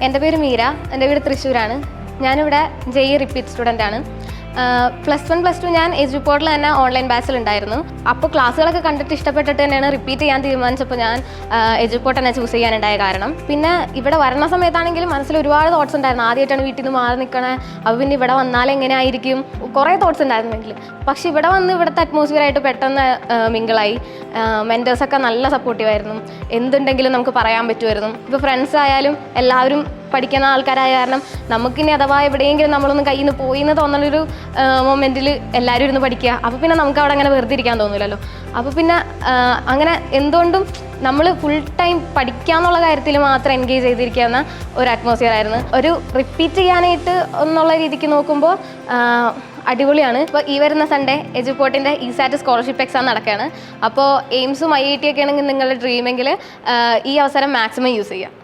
എൻ്റെ പേര് മീര, എൻ്റെ വീട് തൃശ്ശൂരാണ്. ഞാനിവിടെ JEE റിപ്പീറ്റ് സ്റ്റുഡൻ്റ് ആണ്. +1 +2 ഞാൻ എജുപോർട്ടിൽ തന്നെ ഓൺലൈൻ ബാച്ചിലുണ്ടായിരുന്നു. അപ്പോൾ ക്ലാസ്സുകളൊക്കെ കണ്ടിട്ട് ഇഷ്ടപ്പെട്ടിട്ട് തന്നെയാണ് റിപ്പീറ്റ് ചെയ്യാൻ തീരുമാനിച്ചപ്പോൾ ഞാൻ എജുപോർട്ട് തന്നെ ചൂസ് ചെയ്യാനുണ്ടായ കാരണം. പിന്നെ ഇവിടെ വരണ സമയത്താണെങ്കിലും മനസ്സിൽ ഒരുപാട് തോട്ട്സ് ഉണ്ടായിരുന്നു. ആദ്യമായിട്ടാണ് വീട്ടിൽ നിന്ന് മാറി നിൽക്കണേ, അപ്പോൾ പിന്നെ ഇവിടെ വന്നാൽ എങ്ങനെ ആയിരിക്കും, കുറേ തോട്ട്സ് ഉണ്ടായിരുന്നെങ്കിൽ. പക്ഷേ ഇവിടെ വന്ന് ഇവിടുത്തെ അറ്റ്മോസ്ഫിയറായിട്ട് പെട്ടെന്ന് മിങ്കിളായി. മെൻറ്റേഴ്സൊക്കെ നല്ല സപ്പോർട്ടീവായിരുന്നു. എന്തുണ്ടെങ്കിലും നമുക്ക് പറയാൻ പറ്റുമായിരുന്നു. ഇപ്പോൾ ഫ്രണ്ട്സ് ആയാലും എല്ലാവരും പഠിക്കുന്ന ആൾക്കാരായ കാരണം നമുക്കിനി അഥവാ എവിടെയെങ്കിലും നമ്മളൊന്ന് കയ്യിൽ നിന്ന് പോയി എന്ന് തോന്നുന്നൊരു മൊമെൻറ്റിൽ എല്ലാവരും ഇരുന്ന് പഠിക്കുക. അപ്പോൾ പിന്നെ നമുക്ക് അവിടെ അങ്ങനെ വെറുതെ ഇരിക്കാൻ തോന്നില്ലല്ലോ. അപ്പോൾ പിന്നെ അങ്ങനെ എന്തുകൊണ്ടും നമ്മൾ ഫുൾ ടൈം പഠിക്കാന്നുള്ള കാര്യത്തിൽ മാത്രം എൻഗേജ് ചെയ്തിരിക്കുന്ന ഒരു അറ്റ്മോസ്ഫിയർ ആയിരുന്നു. ഒരു റിപ്പീറ്റ് ചെയ്യാനായിട്ട് എന്നുള്ള രീതിക്ക് നോക്കുമ്പോൾ അടിപൊളിയാണ്. ഇപ്പോൾ ഈ വരുന്ന സൺഡേ എജുപോർട്ടിൻ്റെ ESAT സ്കോളർഷിപ്പ് എക്സാം നടക്കുകയാണ്. അപ്പോൾ എയിംസും IIT ഒക്കെ ആണെങ്കിൽ നിങ്ങളുടെ ഡ്രീമെങ്കിൽ ഈ അവസരം മാക്സിമം യൂസ് ചെയ്യുക.